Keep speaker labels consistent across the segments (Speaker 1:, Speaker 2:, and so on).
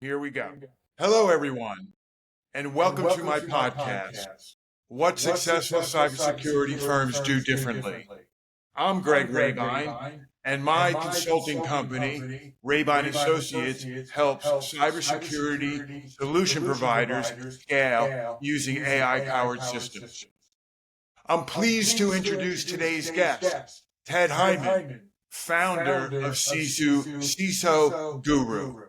Speaker 1: Here we go. Hello, everyone, and welcome to my podcast, What Successful Cybersecurity Firms Do Differently. I'm Greg Rabine, and my consulting company, Rabine Associates, helps cybersecurity solution providers scale using AI-powered systems. I'm pleased to introduce today's guest, Ted Heiman, founder of CISO Guru.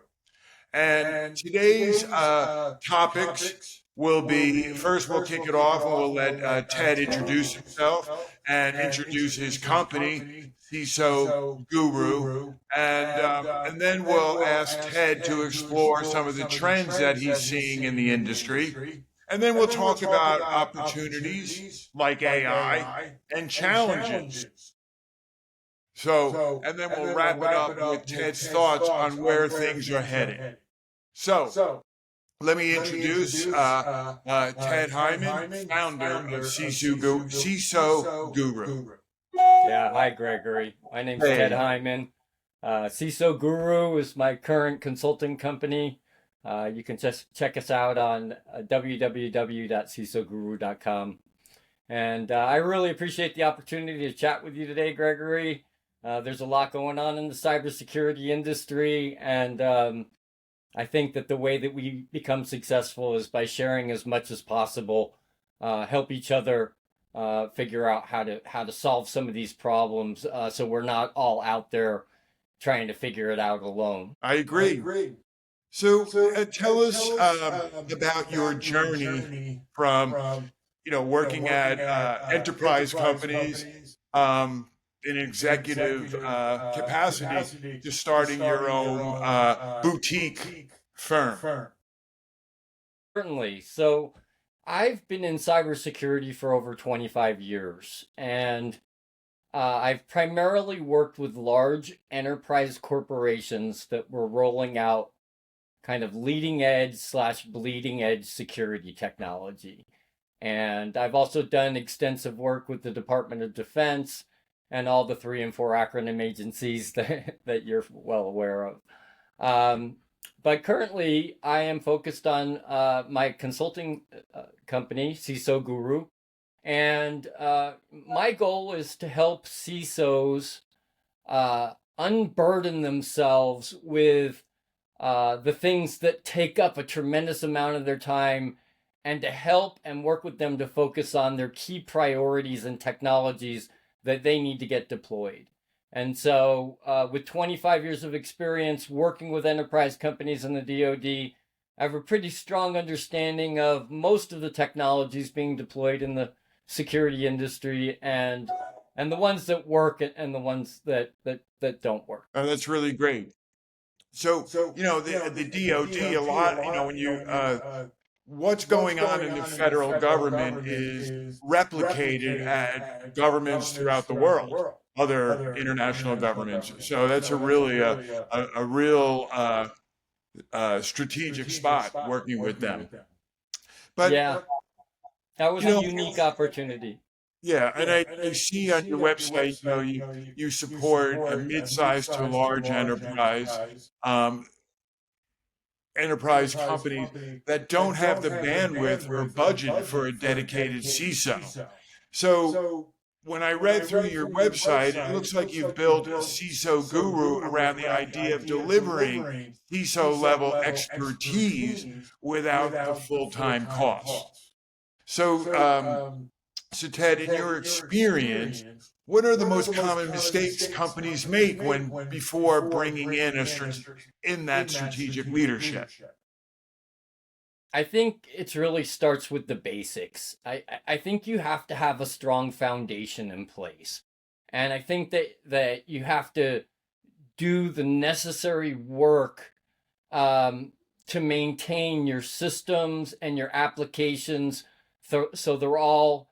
Speaker 1: And today's topics will be, first we'll kick it off and we'll let Ted introduce himself and introduce his company, CISO Guru. And then we'll ask Ted to explore some of the trends that he's seeing in the industry. And then we'll talk about opportunities like AI and challenges. So, and then we'll wrap it up with Ted's thoughts on where things are heading. So, let me introduce Ted Heiman, founder of CISO Guru.
Speaker 2: Yeah, hi Gregory. My name's Ted Heiman. CISO Guru is my current consulting company. You can just check us out on www.cisoguru.com. And I really appreciate the opportunity to chat with you today, Gregory. There's a lot going on in the cybersecurity industry, and I think that the way that we become successful is by sharing as much as possible, help each other figure out how to solve some of these problems, so we're not all out there trying to figure it out alone.
Speaker 1: I agree. So tell us about your journey from working at enterprise companies in executive capacity to starting your own boutique firm.
Speaker 2: Certainly. So I've been in cybersecurity for over 25 years, and I've primarily worked with large enterprise corporations that were rolling out kind of leading edge / bleeding edge security technology. And I've also done extensive work with the Department of Defense and all the 3 and 4 acronym agencies that you're well aware of. But currently, I am focused on my consulting company, CISO Guru. And my goal is to help CISOs unburden themselves with the things that take up a tremendous amount of their time, and to help and work with them to focus on their key priorities and technologies that they need to get deployed. And so with 25 years of experience working with enterprise companies in the DoD, I have a pretty strong understanding of most of the technologies being deployed in the security industry, and the ones that work and the ones that don't work.
Speaker 1: Oh, that's really great. So the DoD, a lot, when you what's going on in the federal government is replicated at governments throughout the world, other international governments. So that's a really a real strategic spot working with them.
Speaker 2: But yeah, that was a unique opportunity.
Speaker 1: Yeah, and I see on your website, you support a mid-sized to large enterprise companies that don't have the bandwidth or budget for a dedicated CISO. So when I read through your website, it looks like you've built a CISO Guru around the idea of delivering CISO level expertise without the full-time cost. So Ted, in your experience, what are the most common mistakes companies make before bringing in that strategic leadership?
Speaker 2: I think it really starts with the basics. I think you have to have a strong foundation in place. And I think that you have to do the necessary work to maintain your systems and your applications so they're all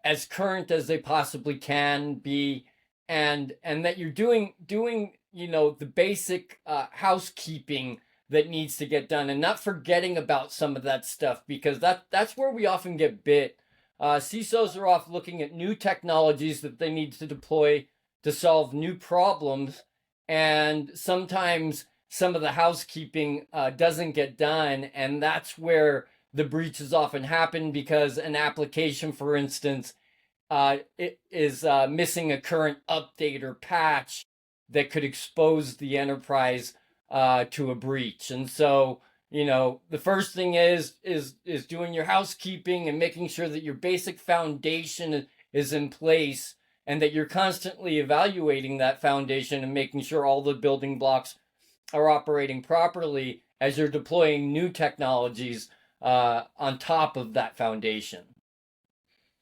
Speaker 2: as current as they possibly can be, and that you're doing the basic housekeeping that needs to get done, and not forgetting about some of that stuff, because that's where we often get bit. CISOs are off looking at new technologies that they need to deploy to solve new problems, and sometimes some of the housekeeping doesn't get done, and that's where the breaches often happen because an application, for instance, it is missing a current update or patch that could expose the enterprise to a breach. And so, the first thing is doing your housekeeping and making sure that your basic foundation is in place, and that you're constantly evaluating that foundation and making sure all the building blocks are operating properly as you're deploying new technologies on top of that foundation.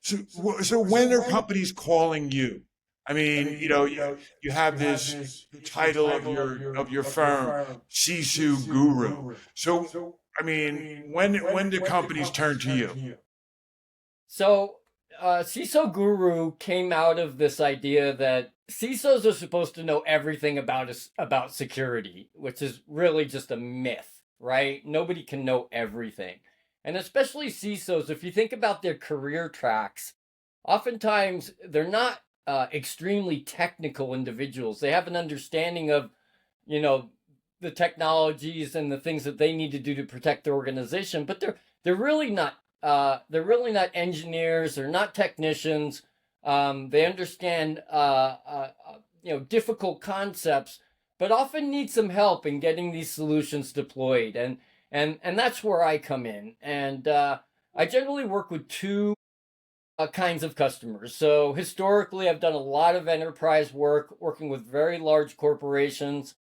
Speaker 1: So when are companies calling you? I mean, you have this title of your firm, CISO guru. So, I mean, when do companies turn to you?
Speaker 2: So, CISO Guru came out of this idea that CISOs are supposed to know everything about security, which is really just a myth, right? Nobody can know everything. And especially CISOs, if you think about their career tracks, oftentimes they're not extremely technical individuals. They have an understanding of, you know, the technologies and the things that they need to do to protect their organization, but they're really not they're really not engineers. They're not technicians. They understand difficult concepts, but often need some help in getting these solutions deployed. And that's where I come in. And I generally work with two kinds of customers. So historically, I've done a lot of enterprise work, working with very large corporations.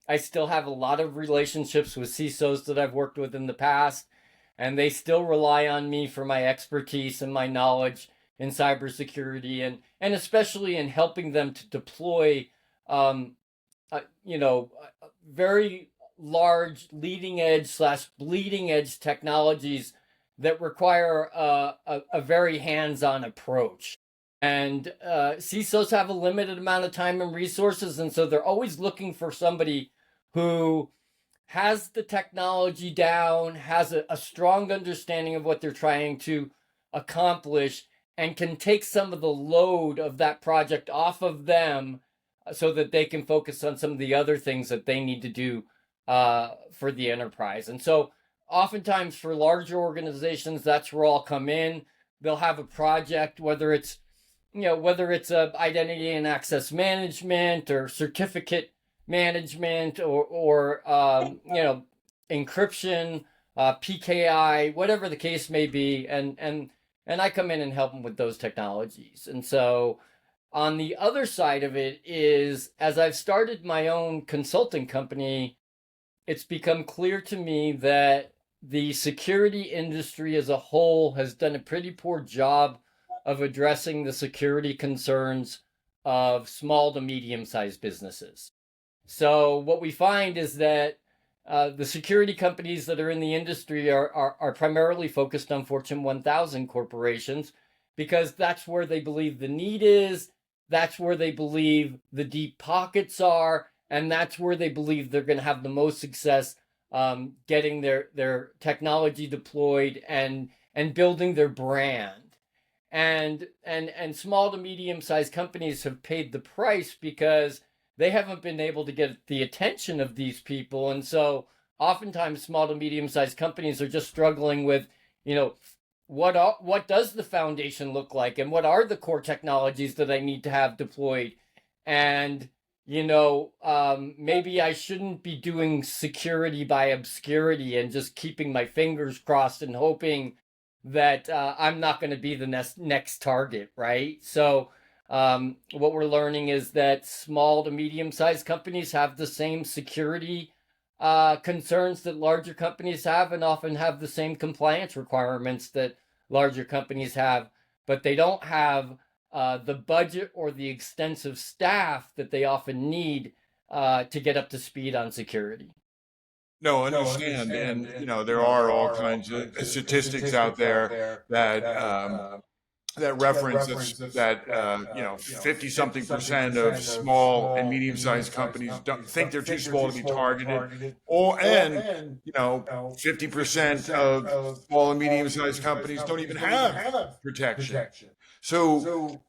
Speaker 2: I still have a lot of relationships with CISOs that I've worked with in the past, and they still rely on me for my expertise and my knowledge in cybersecurity, and especially in helping them to deploy, um, very large leading edge slash bleeding edge technologies that require a very hands-on approach. And CISOs have a limited amount of time and resources, and so they're always looking for somebody who has the technology down, has a strong understanding of what they're trying to accomplish, and can take some of the load of that project off of them so that they can focus on some of the other things that they need to do for the enterprise. And so oftentimes for larger organizations, that's where I'll come in. They'll have a project, whether it's a identity and access management or certificate management or encryption, PKI, whatever the case may be, and I come in and help them with those technologies. And so on the other side of it is, as I've started my own consulting company, it's become clear to me that the security industry as a whole has done a pretty poor job of addressing the security concerns of small to medium-sized businesses. So what we find is that the security companies that are in the industry are primarily focused on Fortune 1000 corporations because that's where they believe the need is, that's where they believe the deep pockets are, and that's where they believe they're going to have the most success getting their technology deployed and building their brand. And small to medium sized companies have paid the price because they haven't been able to get the attention of these people. And so oftentimes small to medium sized companies are just struggling with, what does the foundation look like, and what are the core technologies that I need to have deployed? And maybe I shouldn't be doing security by obscurity and just keeping my fingers crossed and hoping that I'm not going to be the next target, right? So what we're learning is that small to medium-sized companies have the same security concerns that larger companies have, and often have the same compliance requirements that larger companies have, but they don't have the budget or the extensive staff that they often need to get up to speed on security.
Speaker 1: No, understand. And, there are all kinds of statistics out there that reference that 50 something percent of small and medium sized companies don't think they're too small to be targeted, and 50% of small and medium sized companies don't even have protection. So,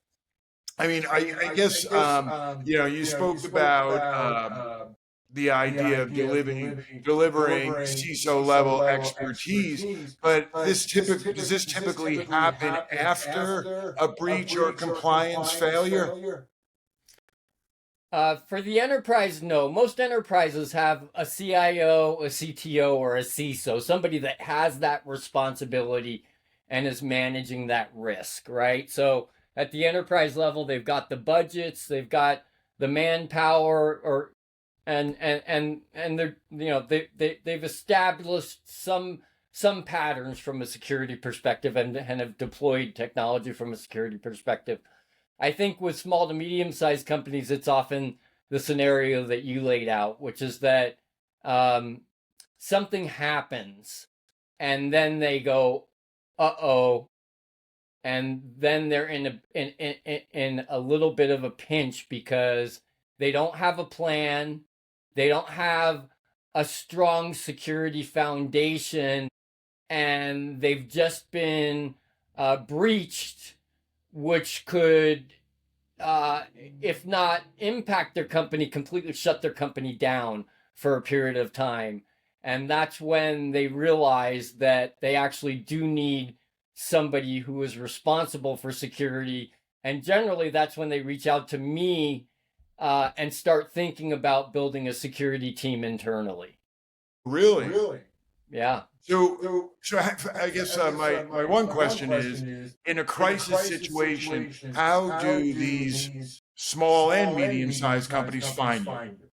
Speaker 1: I mean, I guess you spoke about the idea of delivering CISO level expertise, but does this typically happen after a breach or compliance failure?
Speaker 2: For the enterprise, no. Most enterprises have a CIO, a CTO, or a CISO, somebody that has that responsibility and is managing that risk, right? So at the enterprise level, they've got the budgets, they've got the manpower, or and they're they've established some patterns from a security perspective and have deployed technology from a security perspective. I think with small to medium sized companies, it's often the scenario that you laid out, which is that something happens and then they go, "Uh-oh," and then they're in a little bit of a pinch because they don't have a plan, they don't have a strong security foundation, and they've just been breached, which could, if not impact their company, completely shut their company down for a period of time. And that's when they realize that they actually do need somebody who is responsible for security. And generally, that's when they reach out to me and start thinking about building a security team internally.
Speaker 1: Really?
Speaker 2: Yeah.
Speaker 1: So I guess my one question is, in a crisis situation, how do these small and medium-sized companies find you?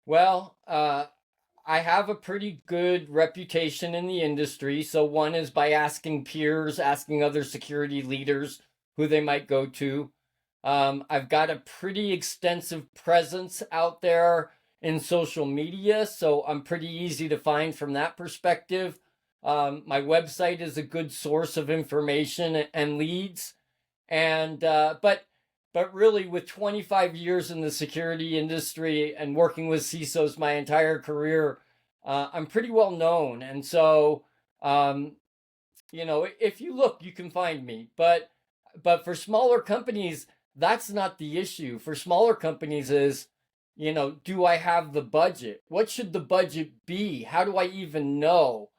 Speaker 2: Well, I have a pretty good reputation in the industry. So one is by asking peers, asking other security leaders who they might go to. I've got a pretty extensive presence out there in social media, so I'm pretty easy to find from that perspective. My website is a good source of information and leads, and but really, with 25 years in the security industry and working with CISOs my entire career, I'm pretty well known, and so if you look, you can find me. But for smaller companies, that's not the issue. For smaller companies is, do I have the budget? What should the budget be? How do I even know?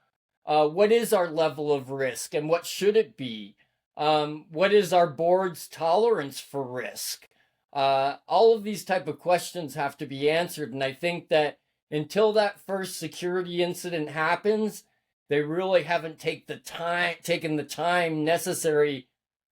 Speaker 2: What is our level of risk and what should it be? What is our board's tolerance for risk? All of these type of questions have to be answered. And I think that until that first security incident happens, they really haven't taken the time necessary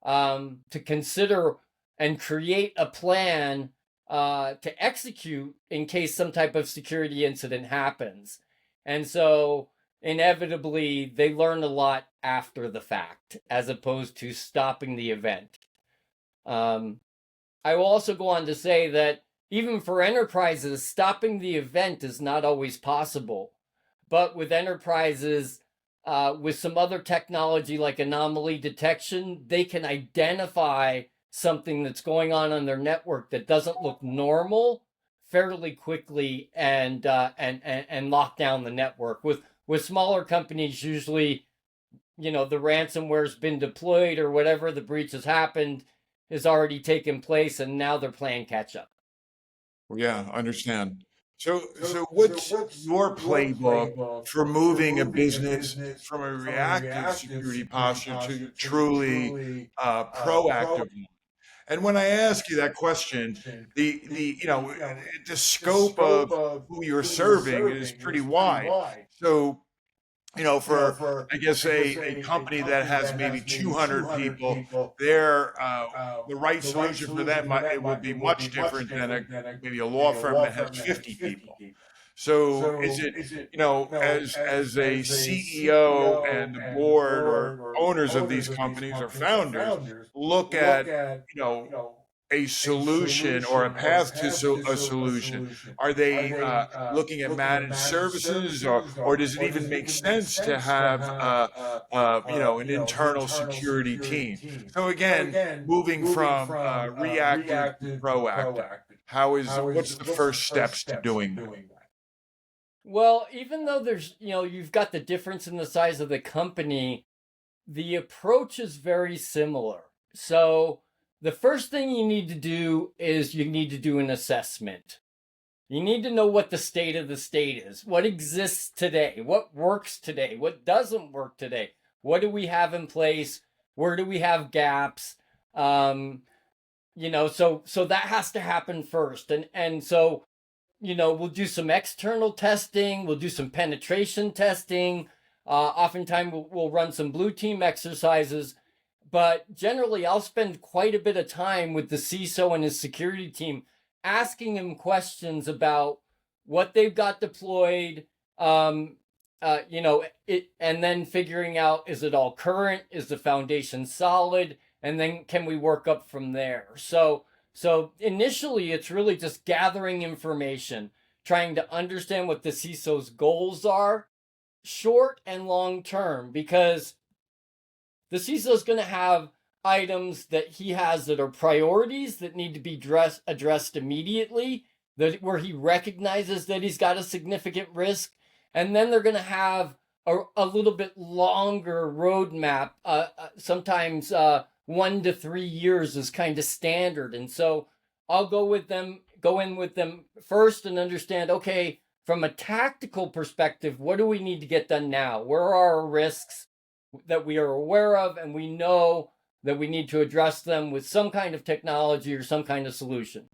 Speaker 2: to consider and create a plan to execute in case some type of security incident happens. And so inevitably, they learn a lot after the fact as opposed to stopping the event. I will also go on to say that even for enterprises, stopping the event is not always possible. But with enterprises, with some other technology like anomaly detection, they can identify something that's going on their network that doesn't look normal fairly quickly and lock down the network. With smaller companies, usually, the ransomware's been deployed or whatever, the breach has happened, has already taken place, and now they're playing catch up.
Speaker 1: Yeah, understand. So what's your playbook for moving a business from a reactive security posture to truly proactive one? And when I ask you that question, the scope of who you're serving is pretty wide. So for I guess a company that has maybe 200 people, the right solution for them it will be much different than maybe a law firm that has 50 people. So is it as a CEO and the board or owners of these companies or founders look at a solution or a path to a solution? Are they looking at managed services, or does it even make sense to have an internal security team? So again, moving from reactive to proactive, what's the first steps to doing that?
Speaker 2: Well, even though you've got the difference in the size of the company, the approach is very similar. So the first thing you need to do is you need to do an assessment. You need to know what the state of the state is, what exists today, what works today, what doesn't work today, what do we have in place, where do we have gaps. Um, so that has to happen first, and so we'll do some external testing, we'll do some penetration testing. Oftentimes we'll run some blue team exercises, but generally I'll spend quite a bit of time with the CISO and his security team asking him questions about what they've got deployed, um, and then figuring out, is it all current? Is the foundation solid? And then can we work up from there? So initially, it's really just gathering information, trying to understand what the CISO's goals are, short and long term, because the CISO is going to have items that he has that are priorities that need to be addressed immediately, where he recognizes that he's got a significant risk. And then they're going to have a little bit longer roadmap. Sometimes 1 to 3 years is kind of standard. And so I'll go in with them first and understand, okay, from a tactical perspective, what do we need to get done now? Where are our risks that we are aware of, and we know that we need to address them with some kind of technology or some kind of solution?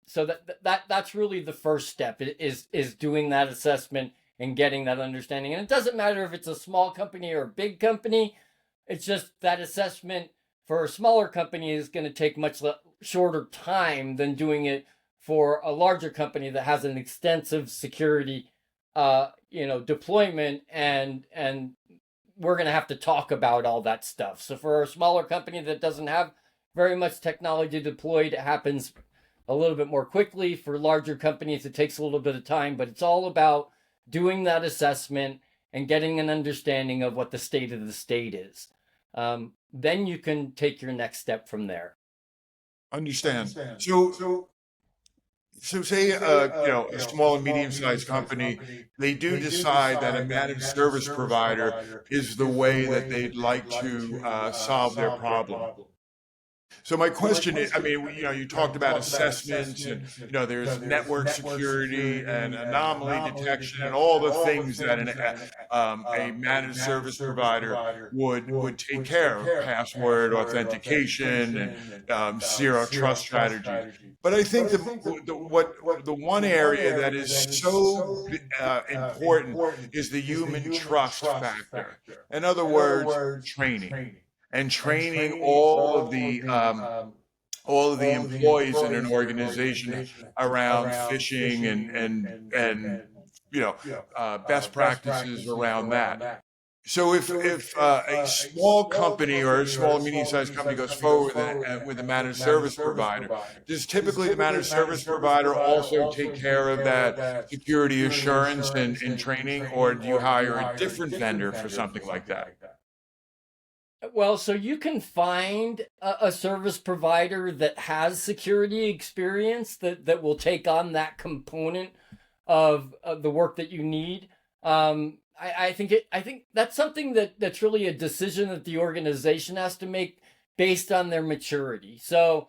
Speaker 2: So that's really the first step, is doing that assessment and getting that understanding. And it doesn't matter if it's a small company or a big company. It's just that assessment for a smaller company is going to take much shorter time than doing it for a larger company that has an extensive security, deployment, and we're going to have to talk about all that stuff. So for a smaller company that doesn't have very much technology deployed, it happens a little bit more quickly. For larger companies, it takes a little bit of time, but it's all about doing that assessment and getting an understanding of what the state of the state is. Then you can take your next step from there.
Speaker 1: Understand. So say, a small and medium-sized company, they do decide that a managed service provider is the way that they'd like to solve their problem. So my question is, I mean, you talked about assessments, and there's network security and anomaly detection and all the things that a managed service provider would take care of: password authentication and zero trust strategies. But I think the one area that is so important is the human trust factor. In other words, training, and training all of the employees in an organization around phishing and best practices around that. So if a small company or a small and medium-sized company goes forward with a managed service provider, does typically the managed service provider also take care of that security assurance and training, or do you hire a different vendor for something like that?
Speaker 2: Well, so you can find a service provider that has security experience that will take on that component of the work that you need. I think that's something that's really a decision that the organization has to make based on their maturity. So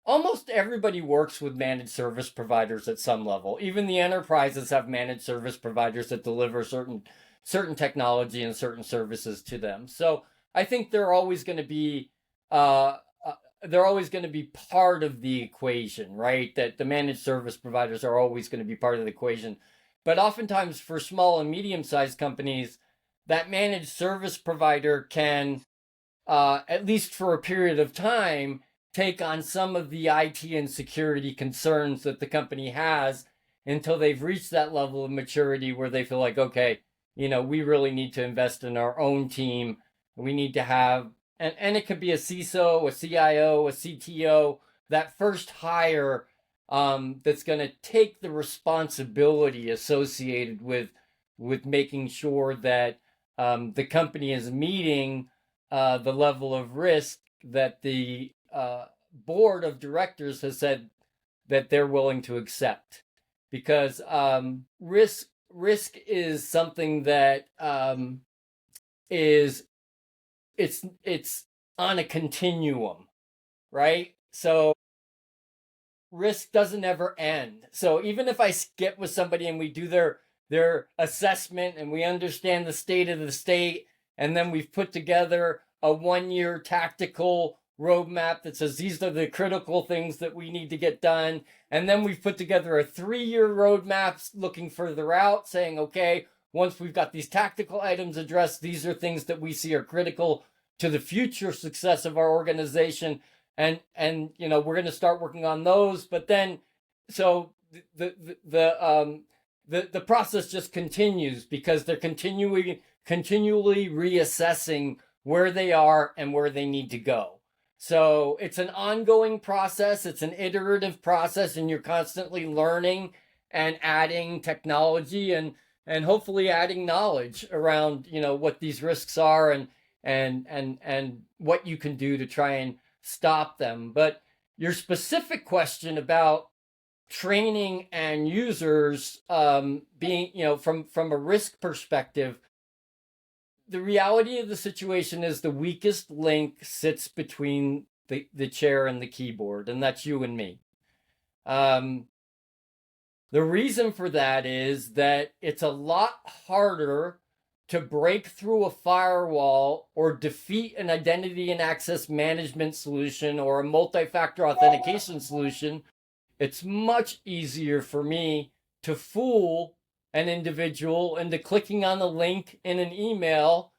Speaker 2: almost everybody works with managed service providers at some level. Even the enterprises have managed service providers that deliver certain technology and certain services to them. So I think uh, they're always going to be part of the equation, right? That the managed service providers are always going to be part of the equation. But oftentimes for small and medium-sized companies, that managed service provider can, at least for a period of time, take on some of the IT and security concerns that the company has until they've reached that level of maturity where they feel like, okay, we really need to invest in our own team. We need to have, and it could be a CISO, a CIO, a CTO, that first hire, that's going to take the responsibility associated with making sure that the company is meeting the level of risk that the board of directors has said that they're willing to accept. Because risk is something that is it's on a continuum, right? So risk doesn't ever end. So even if I get with somebody and we do their assessment and we understand the state of the state, and then we've put together a 1-year tactical roadmap that says these are the critical things that we need to get done. And then we've put together a 3-year roadmap looking further out, saying, okay, once we've got these tactical items addressed, these are things that we see are critical to the future success of our organization. And we're going to start working on those. But then, so the process just continues because they're continually reassessing where they are and where they need to go. So it's an ongoing process. It's an iterative process, and you're constantly learning and adding technology and hopefully adding knowledge around, what these risks are and what you can do to try and stop them. But your specific question about training and users being, from a risk perspective, the reality of the situation is the weakest link sits between the chair and the keyboard, and that's you and me. The reason for that is that it's a lot harder to break through a firewall or defeat an identity and access management solution or a multi-factor authentication solution. It's much easier for me to fool an individual into clicking on the link in an email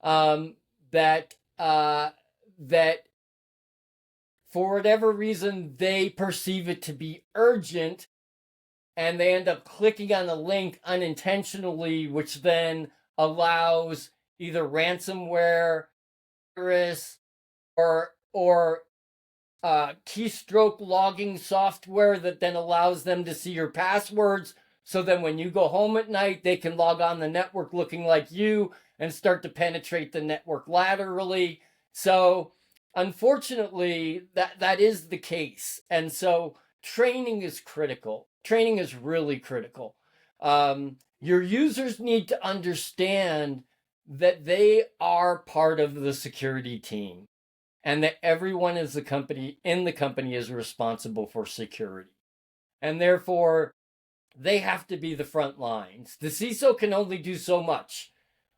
Speaker 2: that for whatever reason they perceive it to be urgent, and they end up clicking on the link unintentionally, which then allows either ransomware, virus, or keystroke logging software that then allows them to see your passwords. So then when you go home at night, they can log on the network looking like you and start to penetrate the network laterally. So unfortunately, that is the case. And so training is critical. Training is really critical. Your users need to understand that they are part of the security team and that everyone in the company is responsible for security. And therefore, they have to be the front lines. The CISO can only do so much.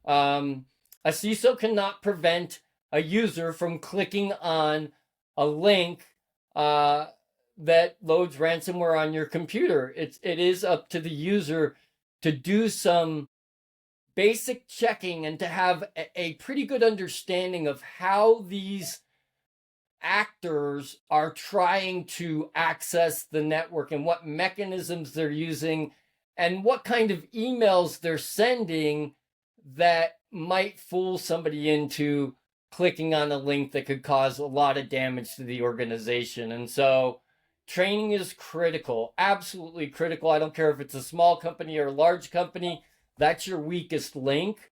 Speaker 2: A CISO cannot prevent a user from clicking on a link that loads ransomware on your computer. It is up to the user to do some basic checking and to have a pretty good understanding of how these actors are trying to access the network and what mechanisms they're using and what kind of emails they're sending that might fool somebody into clicking on a link that could cause a lot of damage to the organization. And so training is critical, absolutely critical. I don't care if it's a small company or a large company, that's your weakest link.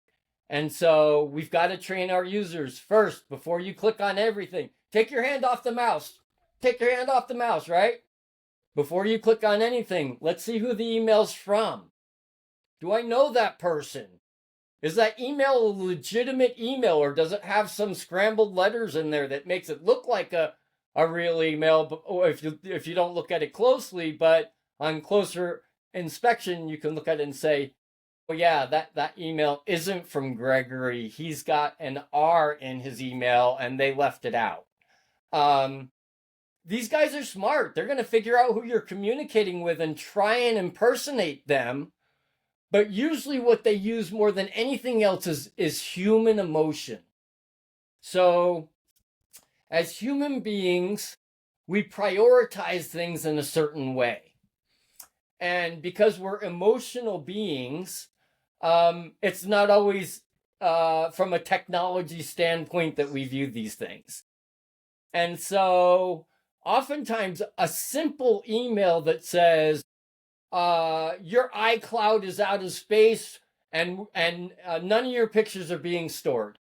Speaker 2: And so we've got to train our users first before you click on everything. Take your hand off the mouse. Take your hand off the mouse, right? Before you click on anything, let's see who the email's from. Do I know that person? Is that email a legitimate email, or does it have some scrambled letters in there that makes it look like a real email, or if you don't look at it closely, but on closer inspection, you can look at it and say, oh yeah, that email isn't from Gregory. He's got an R in his email and they left it out. These guys are smart. They're going to figure out who you're communicating with and try and impersonate them. But usually what they use more than anything else is human emotion. So as human beings, we prioritize things in a certain way. And because we're emotional beings, it's not always from a technology standpoint that we view these things. And so oftentimes a simple email that says, your iCloud is out of space and none of your pictures are being stored.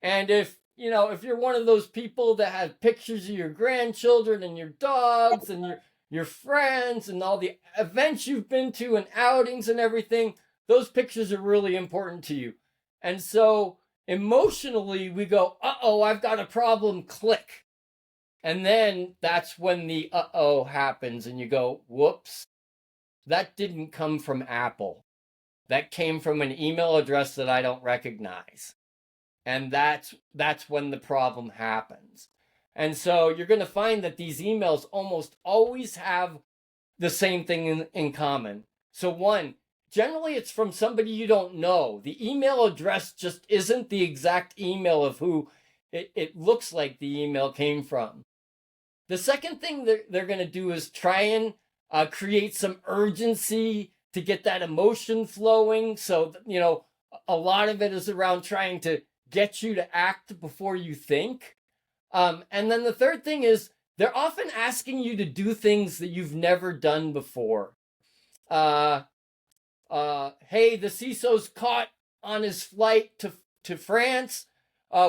Speaker 2: And if you're one of those people that have pictures of your grandchildren and your dogs and your friends and all the events you've been to and outings and everything, those pictures are really important to you. And so emotionally we go, uh-oh, I've got a problem, click. And then that's when the uh-oh happens and you go, whoops, that didn't come from Apple. That came from an email address that I don't recognize. And that's when the problem happens. And so you're going to find that these emails almost always have the same thing in common. So one, generally it's from somebody you don't know. The email address just isn't the exact email of who it looks like the email came from. The second thing they're going to do is try and create some urgency to get that emotion flowing. So, a lot of it is around trying to get you to act before you think. And then the third thing is they're often asking you to do things that you've never done before. Hey, the CISO's caught on his flight to France.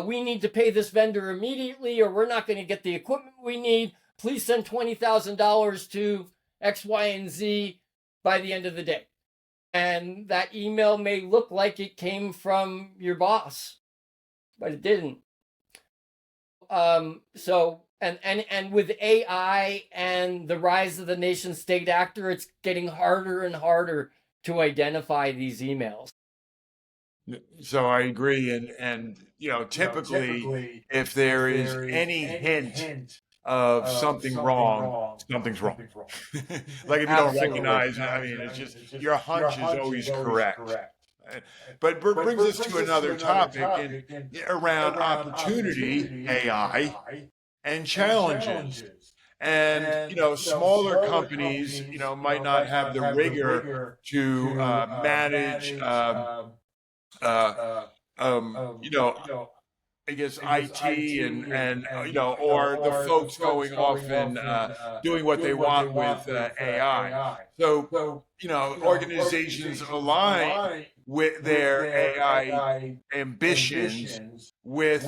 Speaker 2: We need to pay this vendor immediately, or we're not going to get the equipment we need. Please send $20,000 to X, Y, and Z by the end of the day. And that email may look like it came from your boss, but it didn't. And with AI and the rise of the nation state actor, it's getting harder and harder to identify these emails.
Speaker 1: So I agree, and typically, if there is any hint of something wrong, something's wrong. Like if you don't recognize it, I mean, it's just your hunch is always correct. But brings us to another topic around opportunity, AI, and challenges. And smaller companies, might not have the rigor to manage. I guess IT and or the folks going off and doing what they want with AI. So organizations align with their AI ambitions with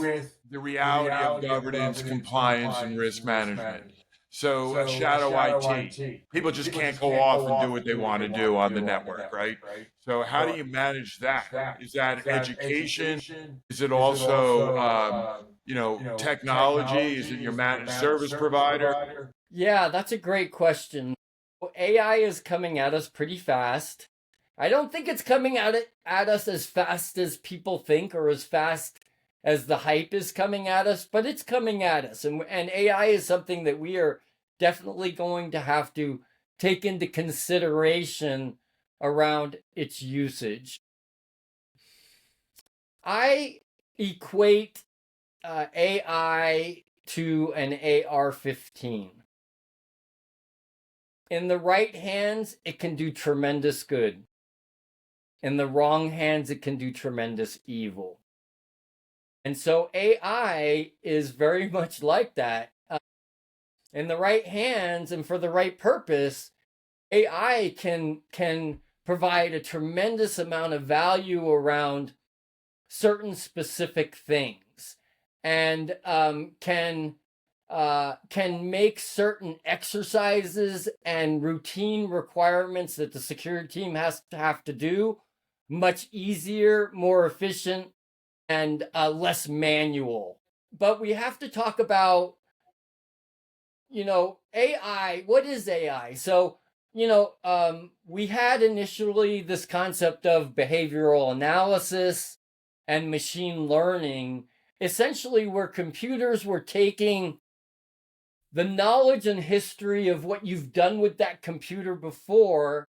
Speaker 1: the reality of governance, compliance, and risk management. So shadow IT, people just can't go off and do what they want to do on the network, right? So how do you manage that? Is that education? Is it also, technology? Is it your managed service provider?
Speaker 2: Yeah, that's a great question. AI is coming at us pretty fast. I don't think it's coming at us as fast as people think or as fast as the hype is coming at us, but it's coming at us. And AI is something that we are definitely going to have to take into consideration around its usage. I equate AI to an AR-15. In the right hands, it can do tremendous good. In the wrong hands, it can do tremendous evil. And so AI is very much like that. In the right hands and for the right purpose, AI can provide a tremendous amount of value around certain specific things, and can make certain exercises and routine requirements that the security team has to have to do much easier, more efficient, and less manual. But we have to talk about, AI. What is AI? So, we had initially this concept of behavioral analysis and machine learning, essentially where computers were taking the knowledge and history of what you've done with that computer before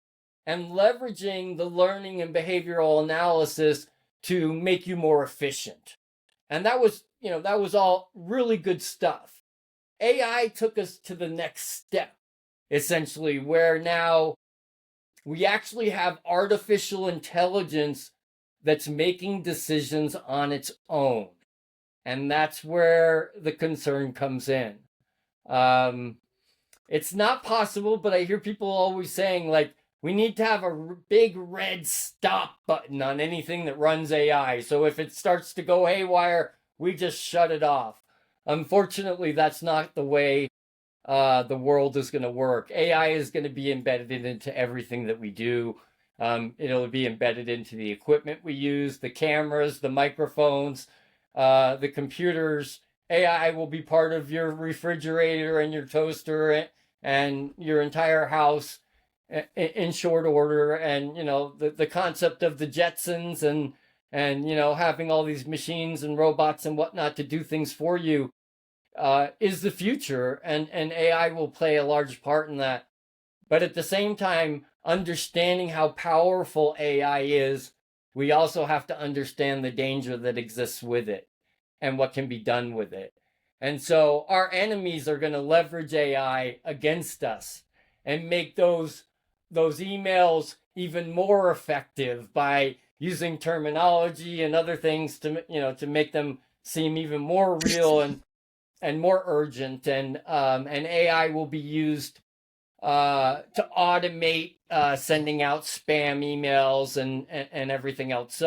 Speaker 2: and leveraging the learning and behavioral analysis to make you more efficient. And that was all really good stuff. AI took us to the next step, essentially, where now we actually have artificial intelligence that's making decisions on its own. And that's where the concern comes in. It's not possible, but I hear people always saying, like, we need to have a big red stop button on anything that runs AI. So if it starts to go haywire, we just shut it off. Unfortunately, that's not the way the world is going to work. AI is going to be embedded into everything that we do. It'll be embedded into the equipment we use, the cameras, the microphones, the computers, AI will be part of your refrigerator and your toaster and your entire house in short order. And, the concept of the Jetsons and, having all these machines and robots and whatnot to do things for you is the future. And AI will play a large part in that. But at the same time, understanding how powerful AI is, we also have to understand the danger that exists with it and what can be done with it. And so our enemies are going to leverage AI against us and make those emails even more effective by using terminology and other things to make them seem even more real and more urgent. And AI will be used to automate sending out spam emails and everything else.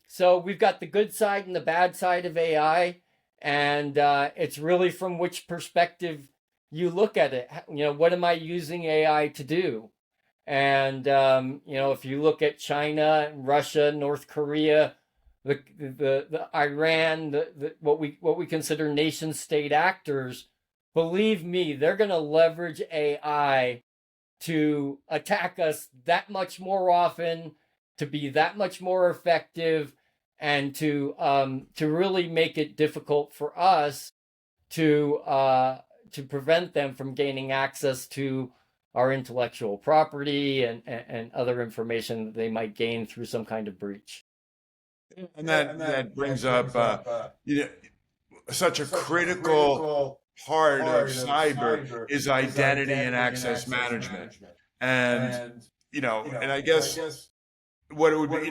Speaker 2: So we've got the good side and the bad side of AI, and it's really from which perspective you look at it. What am I using AI to do? And if you look at China, Russia, North Korea, the Iran, what we consider nation state actors, believe me, they're going to leverage AI to attack us that much more often, to be that much more effective, and to really make it difficult for us to prevent them from gaining access to our intellectual property and other information that they might gain through some kind of breach.
Speaker 1: And that brings up such a critical part of cyber is identity and access management. And and I guess what it would be,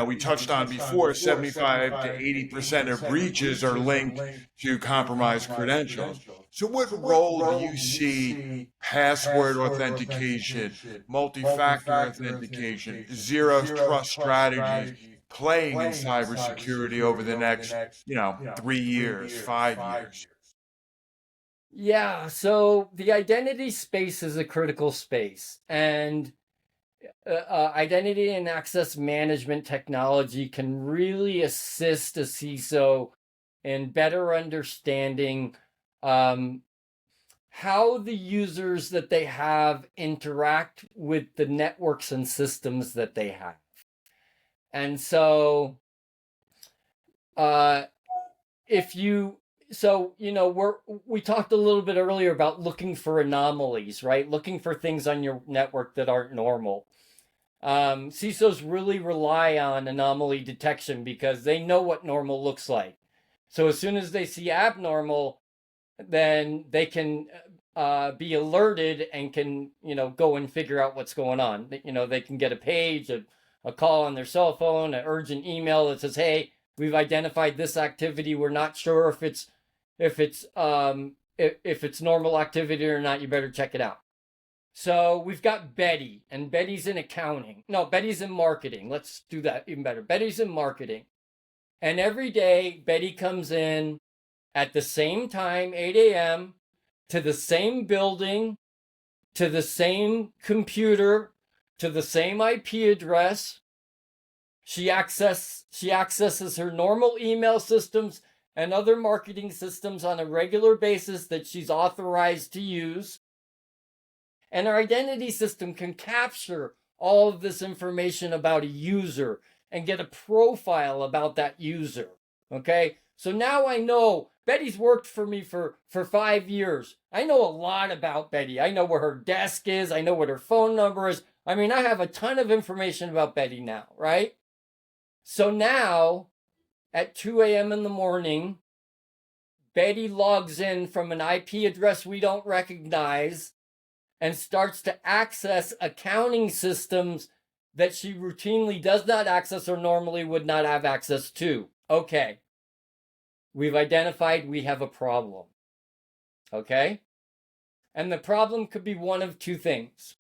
Speaker 1: we touched on before, 75 to 80% of breaches are linked to compromised credentials. So what role do you see password authentication, multi-factor authentication, zero trust strategies playing in cybersecurity over the next, 3 years, 5 years?
Speaker 2: Yeah, so the identity space is a critical space, and identity and access management technology can really assist a CISO in better understanding how the users that they have interact with the networks and systems that they have. And so if you we talked a little bit earlier about looking for anomalies, right? Looking for things on your network that aren't normal. CISOs really rely on anomaly detection because they know what normal looks like. So as soon as they see abnormal, then they can be alerted and can go and figure out what's going on. They can get a page, a call on their cell phone, an urgent email that says, "Hey, we've identified this activity. We're not sure if it's normal activity or not. You better check it out." So we've got Betty, and Betty's in accounting. No, Betty's in marketing. Let's do that even better. Betty's in marketing. And every day, Betty comes in at the same time, 8 a.m., to the same building, to the same computer, to the same IP address. She accesses her normal email systems and other marketing systems on a regular basis that she's authorized to use. And our identity system can capture all of this information about a user and get a profile about that user. Okay? So now I know Betty's worked for me for 5 years. I know a lot about Betty. I know where her desk is. I know what her phone number is. I mean, I have a ton of information about Betty now, right? So now at 2 a.m. in the morning, Betty logs in from an IP address we don't recognize and starts to access accounting systems that she routinely does not access or normally would not have access to. Okay. We've identified we have a problem. Okay? And the problem could be one of two things.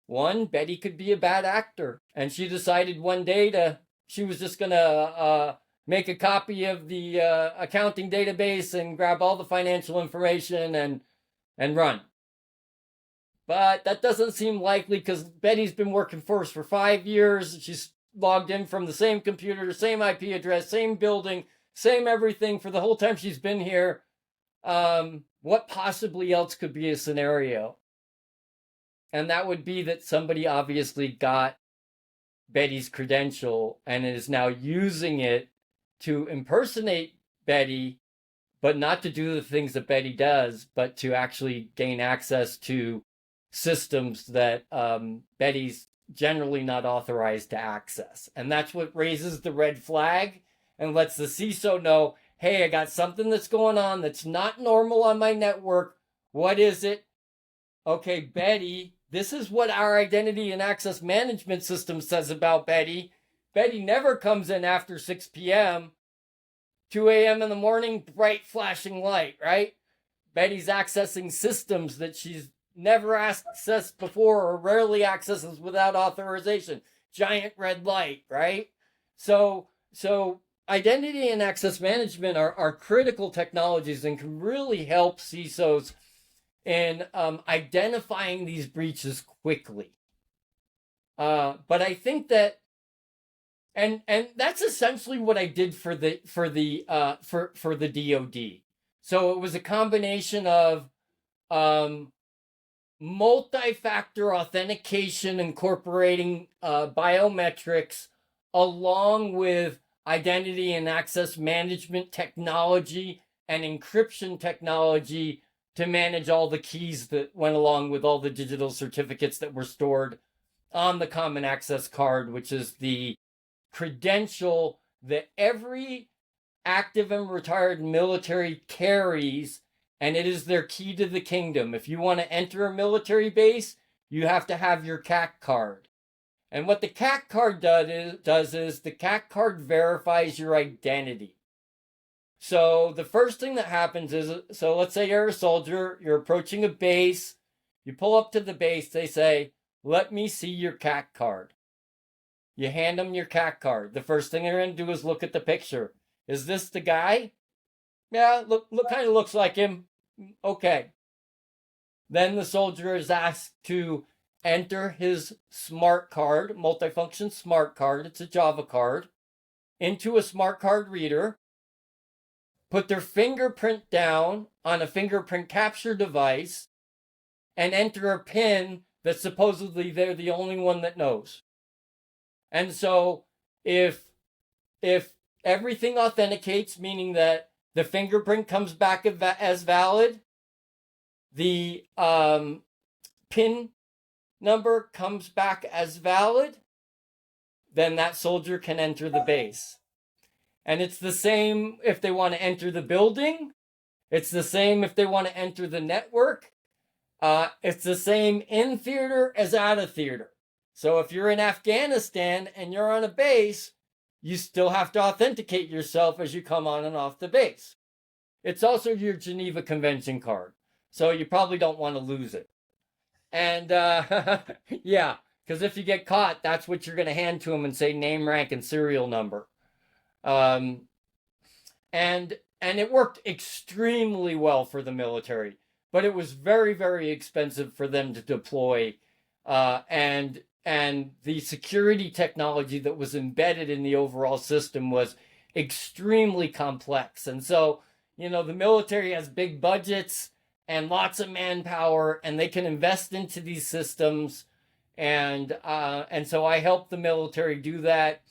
Speaker 2: One, Betty could be a bad actor, and she decided one day she was just going to make a copy of the accounting database and grab all the financial information and run. But that doesn't seem likely because Betty's been working for us for 5 years. She's logged in from the same computer, same IP address, same building, same everything for the whole time she's been here. What possibly else could be a scenario? And that would be that somebody obviously got Betty's credential and is now using it to impersonate Betty, but not to do the things that Betty does, but to actually gain access to systems that Betty's generally not authorized to access. And that's what raises the red flag and lets the CISO know, hey, I got something that's going on that's not normal on my network. What is it? Okay, Betty, this is what our identity and access management system says about Betty. Betty never comes in after 6 p.m., 2 a.m. in the morning, bright flashing light, right? Betty's accessing systems that she's never accessed before or rarely accesses without authorization. Giant red light, right? So identity and access management are critical technologies and can really help CISOs in identifying these breaches quickly. But I think that, and that's essentially what I did for the DoD. So it was a combination of multi-factor authentication incorporating biometrics along with identity and access management technology and encryption technology to manage all the keys that went along with all the digital certificates that were stored on the Common Access Card, which is the credential that every active and retired military carries, and it is their key to the kingdom. If you want to enter a military base, you have to have your CAC card. And what the CAC card does is the CAC card verifies your identity. So the first thing that happens is, so let's say you're a soldier, you're approaching a base, you pull up to the base, they say, let me see your CAC card. You hand them your CAC card. The first thing they're going to do is look at the picture. Is this the guy? Yeah, look kind of looks like him. Okay. Then the soldier is asked to enter his smart card, multifunction smart card, it's a Java card, into a smart card reader, put their fingerprint down on a fingerprint capture device, and enter a PIN that supposedly they're the only one that knows. And so if everything authenticates, meaning that the fingerprint comes back as valid, the PIN number comes back as valid, then that soldier can enter the base. And it's the same if they want to enter the building. It's the same if they want to enter the network. It's the same in theater as out of theater. So if you're in Afghanistan and you're on a base, you still have to authenticate yourself as you come on and off the base. It's also your Geneva Convention card. So you probably don't want to lose it. And yeah, because if you get caught, that's what you're going to hand to them and say name, rank, and serial number. And it worked extremely well for the military, but it was very, very expensive for them to deploy. And the security technology that was embedded in the overall system was extremely complex. And so, the military has big budgets and lots of manpower, and they can invest into these systems. And so I helped the military do that.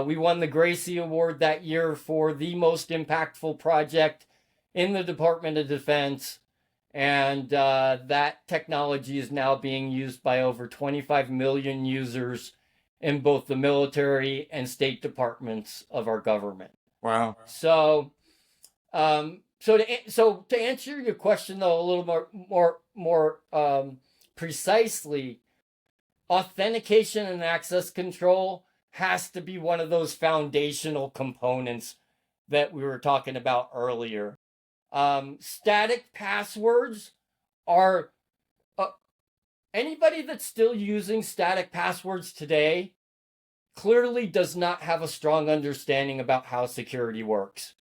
Speaker 2: We won the Gracie Award that year for the most impactful project in the Department of Defense. And that technology is now being used by over 25 million users in both the military and state departments of our government.
Speaker 1: Wow.
Speaker 2: So to answer your question though a little more precisely, authentication and access control has to be one of those foundational components that we were talking about earlier. Static passwords are anybody that's still using static passwords today clearly does not have a strong understanding about how security works.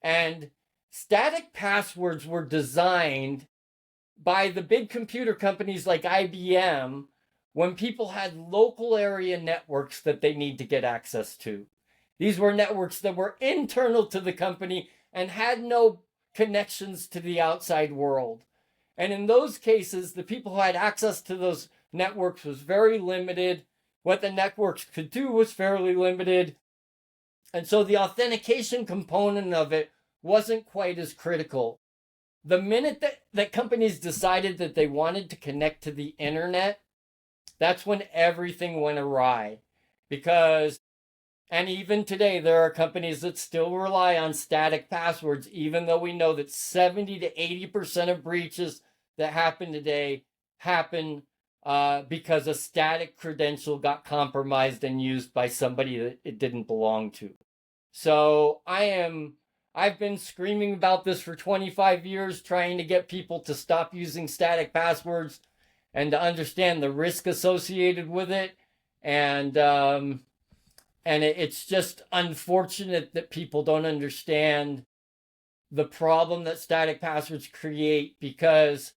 Speaker 2: And static passwords were designed by the big computer companies like IBM when people had local area networks that they need to get access to. These were networks that were internal to the company and had no connections to the outside world. And in those cases, the people who had access to those networks was very limited. What the networks could do was fairly limited. And so the authentication component of it wasn't quite as critical. The minute that companies decided that they wanted to connect to the internet, that's when everything went awry. Because, and even today, there are companies that still rely on static passwords, even though we know that 70 to 80% of breaches that happen today happen because a static credential got compromised and used by somebody that it didn't belong to. So I've been screaming about this for 25 years, trying to get people to stop using static passwords and to understand the risk associated with it. And it's just unfortunate that people don't understand the problem that static passwords create, because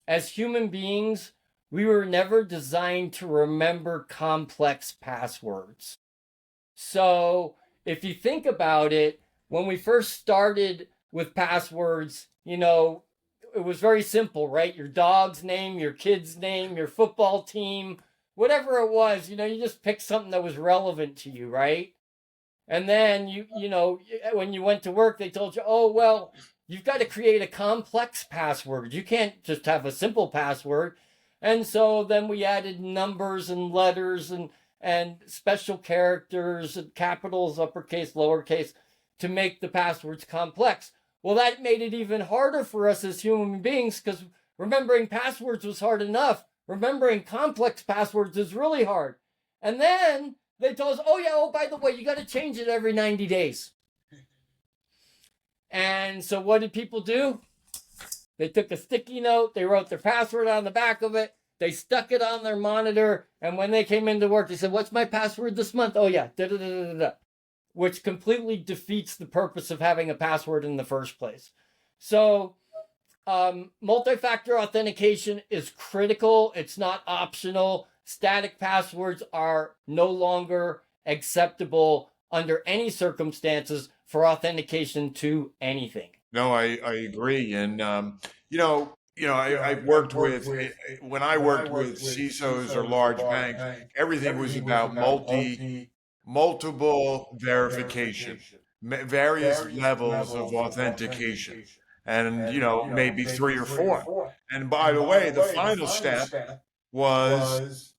Speaker 2: as human beings, we were never designed to remember complex passwords. So if you think about it, when we first started with passwords, it was very simple, right? Your dog's name, your kid's name, your football team, whatever it was, you just picked something that was relevant to you, right? And then when you went to work, they told you, oh, well, you've got to create a complex password. You can't just have a simple password. And so then we added numbers and letters and special characters and capitals, uppercase, lowercase, to make the passwords complex. Well, that made it even harder for us as human beings, because remembering passwords was hard enough. Remembering complex passwords is really hard. And then they told us, by the way, you got to change it every 90 days. And so what did people do? They took a sticky note, they wrote their password on the back of it, they stuck it on their monitor, and when they came into work, they said, what's my password this month? Oh yeah, da-da-da-da-da. Which completely defeats the purpose of having a password in the first place. So multi-factor authentication is critical. It's not optional. Static passwords are no longer acceptable under any circumstances for authentication to anything.
Speaker 1: No, I agree. And, I've worked with, when I worked with CISOs or large banks, everything was about multiple verification, various levels of authentication, and, maybe three or four. And by the way, the final step was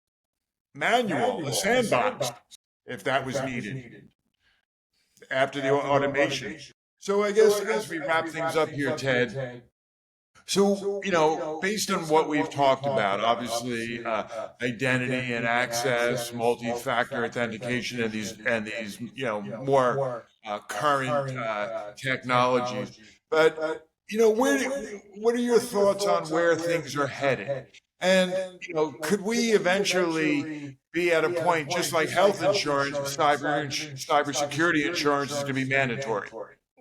Speaker 1: manual, a sandbox, if that was needed after the automation. So I guess as we wrap things up here, Ted, so, based on what we've talked about, obviously, identity and access, multi-factor authentication, and these, more current technologies. But, what are your thoughts on where things are headed? And, could we eventually be at a point, just like health insurance, cybersecurity insurance is going to be mandatory?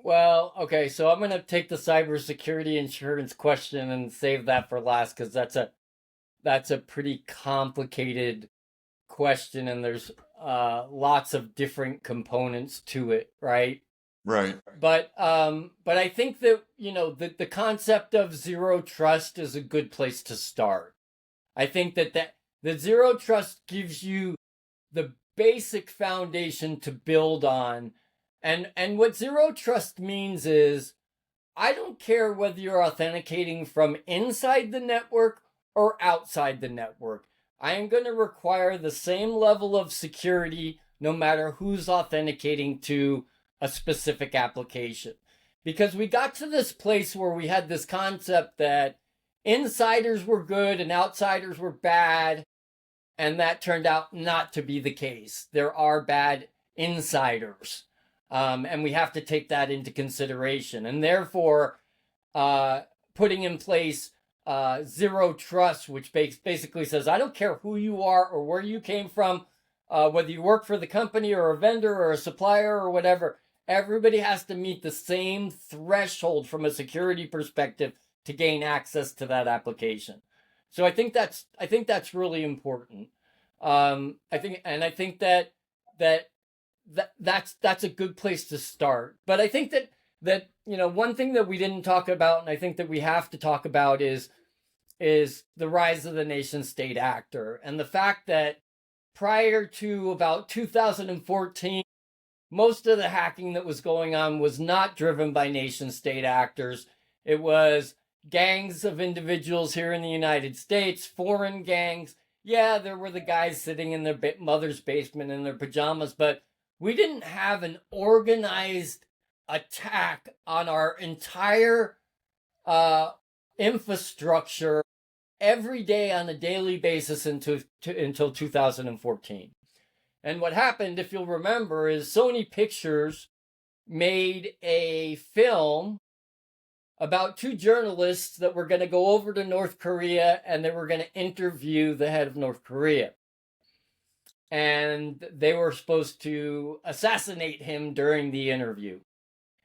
Speaker 2: Well, okay, so I'm going to take the cybersecurity insurance question and save that for last, because that's a pretty complicated question, and there's lots of different components to it, right?
Speaker 1: Right.
Speaker 2: But I think that the concept of zero trust is a good place to start. I think that the zero trust gives you the basic foundation to build on. And what zero trust means is, I don't care whether you're authenticating from inside the network or outside the network. I am going to require the same level of security no matter who's authenticating to a specific application. Because we got to this place where we had this concept that insiders were good and outsiders were bad, and that turned out not to be the case. There are bad insiders. And we have to take that into consideration. And therefore, putting in place zero trust, which basically says, I don't care who you are or where you came from, whether you work for the company or a vendor or a supplier or whatever, everybody has to meet the same threshold from a security perspective to gain access to that application. So I think that's really important. I think that that's a good place to start. But I think that one thing that we didn't talk about, and I think that we have to talk about, is the rise of the nation state actor, and the fact that prior to about 2014, most of the hacking that was going on was not driven by nation state actors. It was gangs of individuals here in the United States, foreign gangs. Yeah, there were the guys sitting in their mother's basement in their pajamas, but we didn't have an organized attack on our entire infrastructure every day on a daily basis until 2014. And what happened, if you'll remember, is Sony Pictures made a film about two journalists that were going to go over to North Korea and they were going to interview the head of North Korea. And they were supposed to assassinate him during the interview.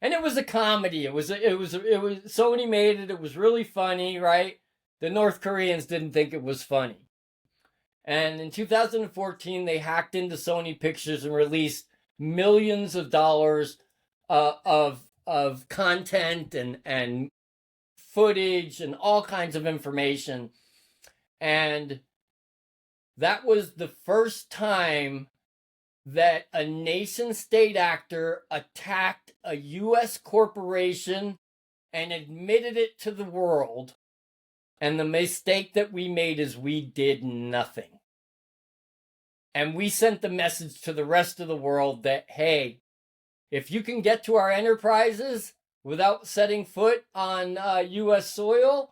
Speaker 2: And it was a comedy. It was Sony made it. It was really funny, right? The North Koreans didn't think it was funny. And in 2014, they hacked into Sony Pictures and released millions of dollars of content and footage and all kinds of information. And that was the first time that a nation state actor attacked a U.S. corporation and admitted it to the world. And the mistake that we made is we did nothing. And we sent the message to the rest of the world that, hey, if you can get to our enterprises without setting foot on U.S. soil,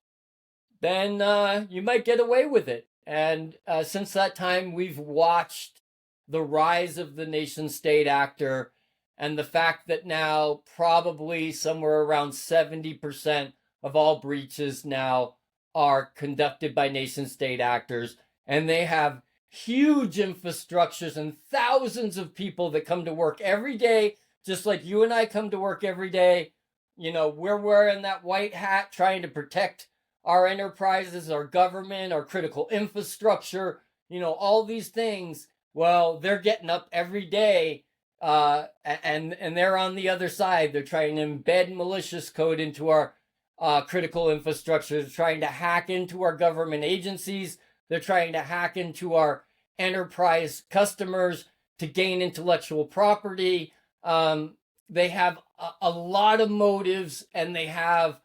Speaker 2: then you might get away with it. And since that time, we've watched the rise of the nation state actor, and the fact that now probably somewhere around 70% of all breaches now are conducted by nation state actors, and they have huge infrastructures and thousands of people that come to work every day, just like you and I come to work every day. We're wearing that white hat trying to protect our enterprises, our government, our critical infrastructure, all these things. Well, they're getting up every day and they're on the other side. They're trying to embed malicious code into our critical infrastructure. They're trying to hack into our government agencies. They're trying to hack into our enterprise customers to gain intellectual property. They have a lot of motives, and they have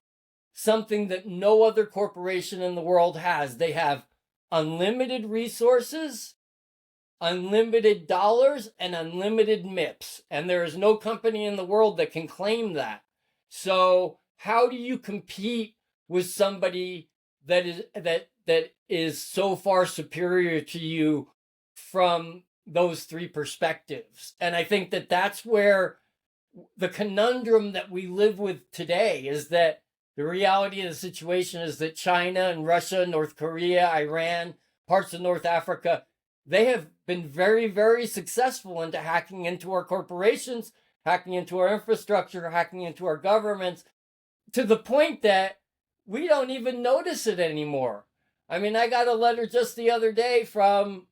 Speaker 2: something that no other corporation in the world has. They have unlimited resources, unlimited dollars, and unlimited MIPS. And there is no company in the world that can claim that. So how do you compete with somebody that is so far superior to you from those three perspectives? And I think that that's where the conundrum that we live with today is, that the reality of the situation is that China and Russia, North Korea, Iran, parts of North Africa, they have been very, very successful into hacking into our corporations, hacking into our infrastructure, hacking into our governments, to the point that we don't even notice it anymore. I mean, I got a letter just the other day from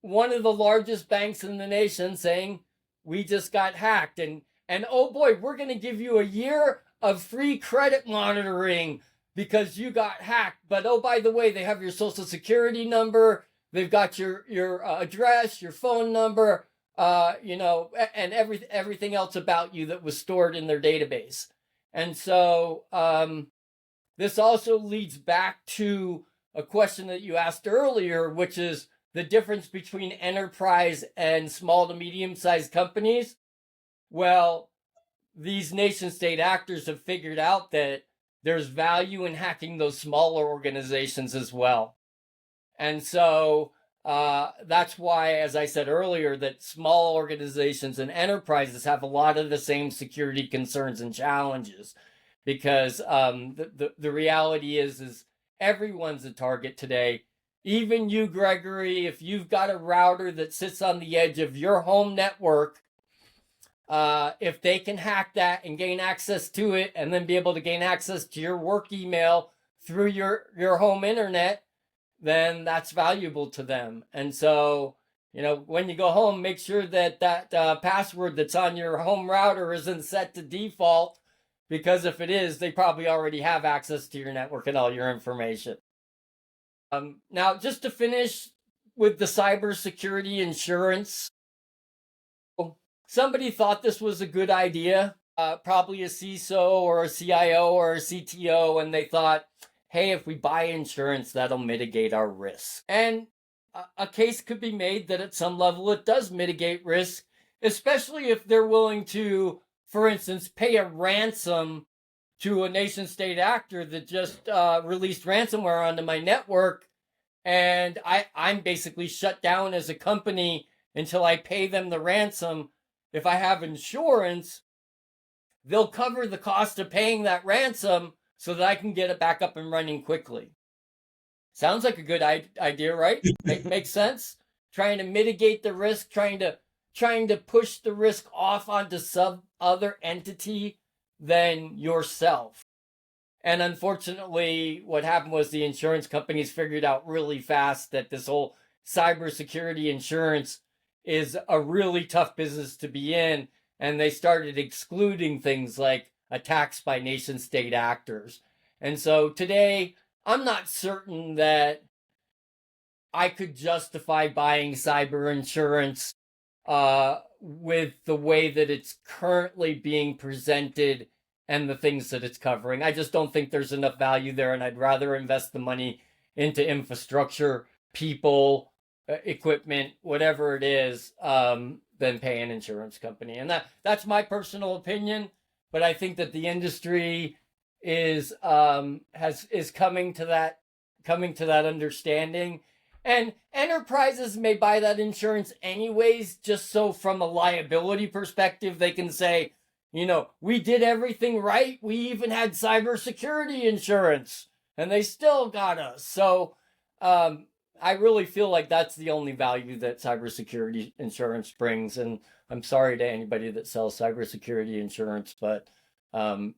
Speaker 2: one of the largest banks in the nation saying, we just got hacked. And oh boy, we're going to give you a year of free credit monitoring because you got hacked. But oh, by the way, they have your social security number. They've got your address, your phone number, and everything else about you that was stored in their database. And so this also leads back to a question that you asked earlier, which is the difference between enterprise and small to medium-sized companies. Well, these nation-state actors have figured out that there's value in hacking those smaller organizations as well. And so that's why, as I said earlier, that small organizations and enterprises have a lot of the same security concerns and challenges, because the reality is everyone's a target today. Even you, Gregory, if you've got a router that sits on the edge of your home network, if they can hack that and gain access to it, and then be able to gain access to your work email through your home internet, then that's valuable to them. And so, when you go home, make sure that password that's on your home router isn't set to default, because if it is, they probably already have access to your network and all your information. Now, just to finish with the cybersecurity insurance, somebody thought this was a good idea, probably a CISO or a CIO or a CTO, and they thought, hey, if we buy insurance, that'll mitigate our risk. And a case could be made that at some level it does mitigate risk, especially if they're willing to, for instance, pay a ransom to a nation state actor that just released ransomware onto my network, and I'm basically shut down as a company until I pay them the ransom. If I have insurance, they'll cover the cost of paying that ransom so that I can get it back up and running quickly. Sounds like a good idea, right? Makes sense? Trying to mitigate the risk, trying to push the risk off onto some other entity than yourself. And unfortunately, what happened was the insurance companies figured out really fast that this whole cybersecurity insurance is a really tough business to be in. And they started excluding things like attacks by nation state actors. And so today, I'm not certain that I could justify buying cyber insurance with the way that it's currently being presented and the things that it's covering. I just don't think there's enough value there, and I'd rather invest the money into infrastructure, people, equipment, whatever it is, than pay an insurance company. And that's my personal opinion, but I think that the industry is coming to that understanding. And enterprises may buy that insurance anyways, just so from a liability perspective, they can say, we did everything right. We even had cybersecurity insurance, and they still got us. So I really feel like that's the only value that cybersecurity insurance brings. And I'm sorry to anybody that sells cybersecurity insurance, but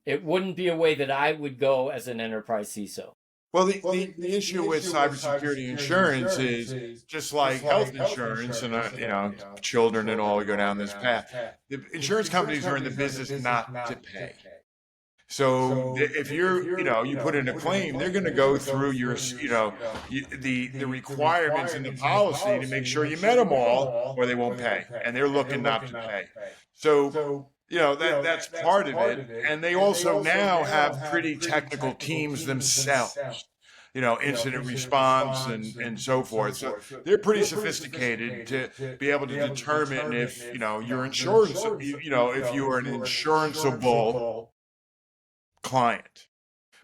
Speaker 2: it wouldn't be a way that I would go as an enterprise CISO.
Speaker 1: Well, the issue with cybersecurity insurance is just like health insurance and, children and all go down this path. The insurance companies are in the business not to pay. So if you put in a claim, they're going to go through the requirements in the policy to make sure you met them all, or they won't pay. And they're looking not to pay. So, that's part of it. And they also now have pretty technical teams themselves, incident response and so forth. So they're pretty sophisticated to be able to determine if, your insurance, if you are an insuranceable client.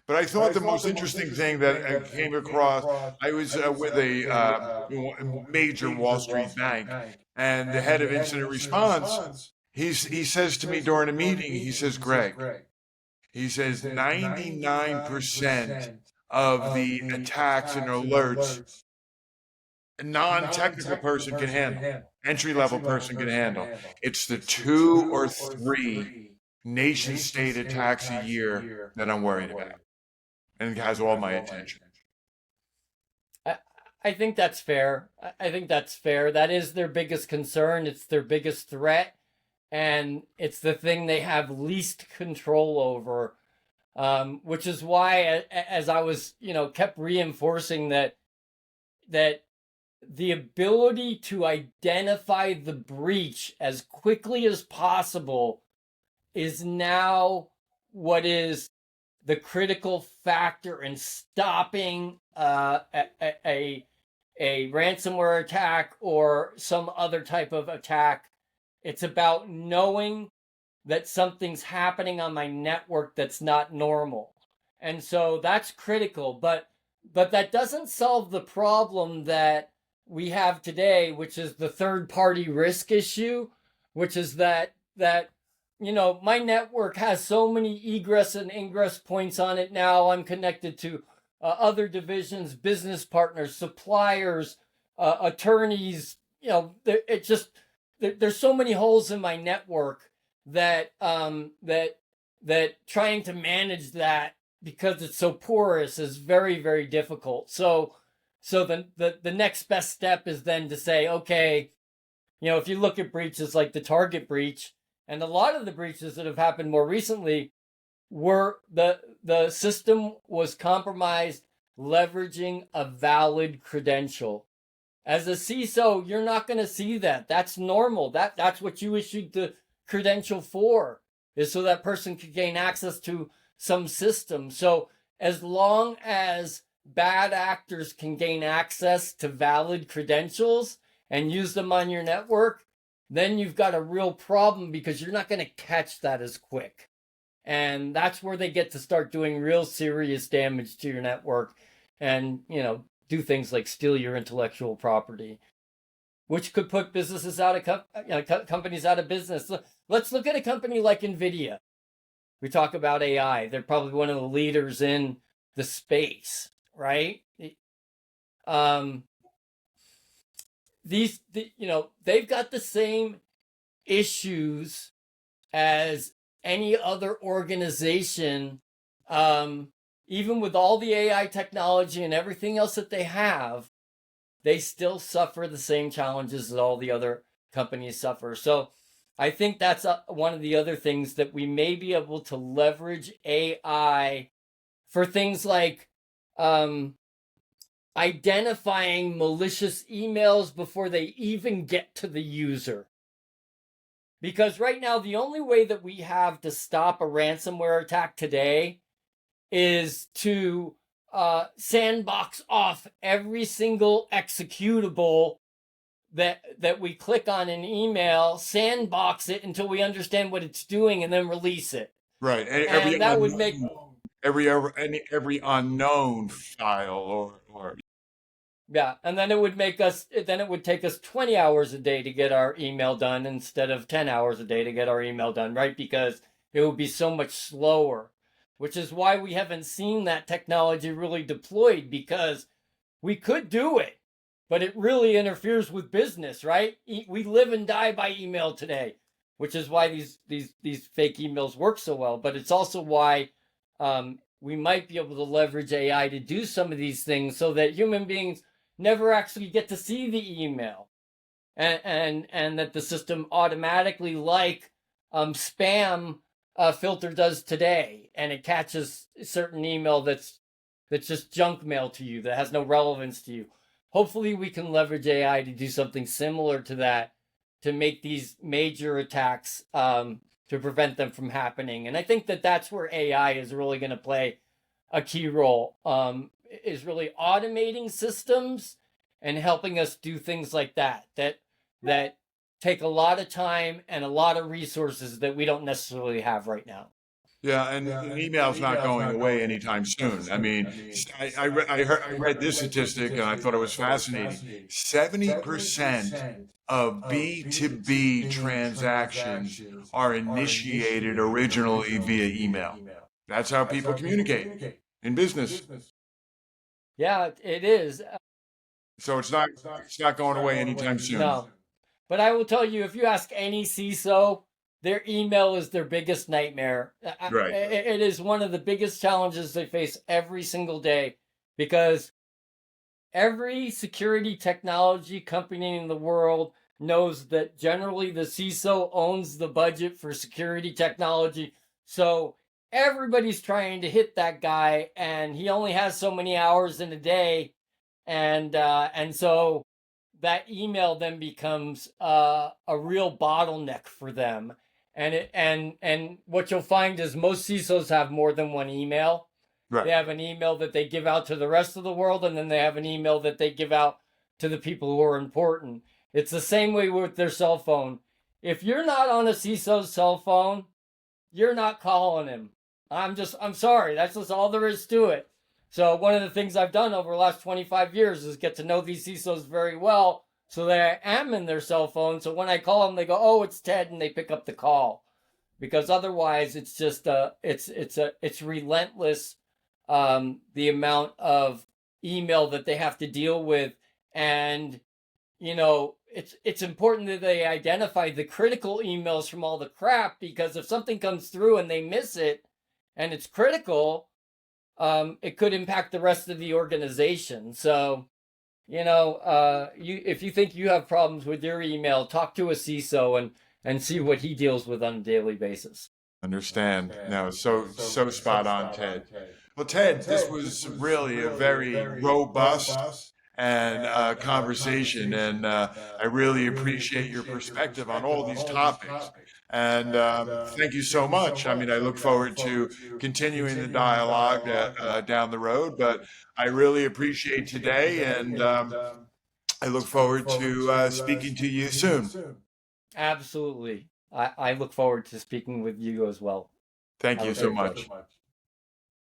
Speaker 1: But I thought the most interesting thing that I came across, I was with a major Wall Street bank, and the head of incident response, he says to me during a meeting, he says, Greg, he says 99% of the attacks and alerts a non-technical person can handle, entry-level person can handle. It's the 2 or 3 nation-state attacks a year that I'm worried about, and it has all my attention.
Speaker 2: I think that's fair. That is their biggest concern. It's their biggest threat, and it's the thing they have least control over, which is why, as I was, kept reinforcing that the ability to identify the breach as quickly as possible is now what is the critical factor in stopping a ransomware attack or some other type of attack. It's about knowing that something's happening on my network that's not normal. And so that's critical, but that doesn't solve the problem that we have today, which is the third-party risk issue, which is that my network has so many egress and ingress points on it now. I'm connected to other divisions, business partners, suppliers, attorneys. There's so many holes in my network that trying to manage that, because it's so porous, is very, very difficult. So the next best step is then to say, okay, if you look at breaches like the Target breach, and a lot of the breaches that have happened more recently were the system was compromised leveraging a valid credential. As a CISO, you're not going to see that. That's normal. That's what you issued the credential for, is so that person could gain access to some system. So as long as bad actors can gain access to valid credentials and use them on your network, then you've got a real problem, because you're not going to catch that as quick. And that's where they get to start doing real serious damage to your network and, do things like steal your intellectual property, which could put businesses out of companies out of business. Let's look at a company like NVIDIA. We talk about AI. They're probably one of the leaders in the space, right? They've got the same issues as any other organization, even with all the AI technology and everything else that they have, they still suffer the same challenges that all the other companies suffer. So I think that's one of the other things, that we may be able to leverage AI for things like identifying malicious emails before they even get to the user. Because right now, the only way that we have to stop a ransomware attack today is to sandbox off every single executable that we click on an email, sandbox it until we understand what it's doing, and then release it.
Speaker 1: Right.
Speaker 2: And that would make
Speaker 1: every unknown file or
Speaker 2: yeah, and then it would take us 20 hours a day to get our email done instead of 10 hours a day to get our email done, right? Because it would be so much slower, which is why we haven't seen that technology really deployed, because we could do it, but it really interferes with business, right? We live and die by email today, which is why these fake emails work so well. But it's also why we might be able to leverage AI to do some of these things, so that human beings never actually get to see the email, and that the system automatically, like spam filter does today, and it catches a certain email that's just junk mail to you, that has no relevance to you. Hopefully we can leverage AI to do something similar to that, to make these major attacks, to prevent them from happening. And I think that that's where AI is really going to play a key role, is really automating systems and helping us do things like that take a lot of time and a lot of resources that we don't necessarily have right now.
Speaker 1: Yeah, and email's not going away anytime soon. I mean, I read this statistic and I thought it was fascinating. 70% of B2B transactions are initiated originally via email. That's how people communicate in business.
Speaker 2: Yeah, it is.
Speaker 1: So it's not going away anytime soon.
Speaker 2: No. But I will tell you, if you ask any CISO, their email is their biggest nightmare.
Speaker 1: Right.
Speaker 2: It is one of the biggest challenges they face every single day, because every security technology company in the world knows that generally the CISO owns the budget for security technology. So everybody's trying to hit that guy, and he only has so many hours in a day. And so that email then becomes a real bottleneck for them. And what you'll find is most CISOs have more than one email. Right. They have an email that they give out to the rest of the world, and then they have an email that they give out to the people who are important. It's the same way with their cell phone. If you're not on a CISO's cell phone, you're not calling him. I'm sorry. That's just all there is to it. So one of the things I've done over the last 25 years is get to know these CISOs very well, so that I am in their cell phone. So when I call them, they go, "Oh, it's Ted," and they pick up the call. Because otherwise, it's just it's relentless, the amount of email that they have to deal with. And it's important that they identify the critical emails from all the crap, because if something comes through and they miss it and it's critical, it could impact the rest of the organization. So if you think you have problems with your email, talk to a CISO and see what he deals with on a daily basis.
Speaker 1: Understand. No, so spot on, Ted. Well, Ted, this was really a very robust and conversation, and I really appreciate your perspective on all these topics. And thank you so much. I mean, I look forward to continuing the dialogue down the road, but I really appreciate today, and I look forward to speaking to you soon.
Speaker 2: Absolutely. I look forward to speaking with you as well.
Speaker 1: Thank
Speaker 2: Have
Speaker 1: you
Speaker 2: a
Speaker 1: so
Speaker 2: great day.
Speaker 1: much.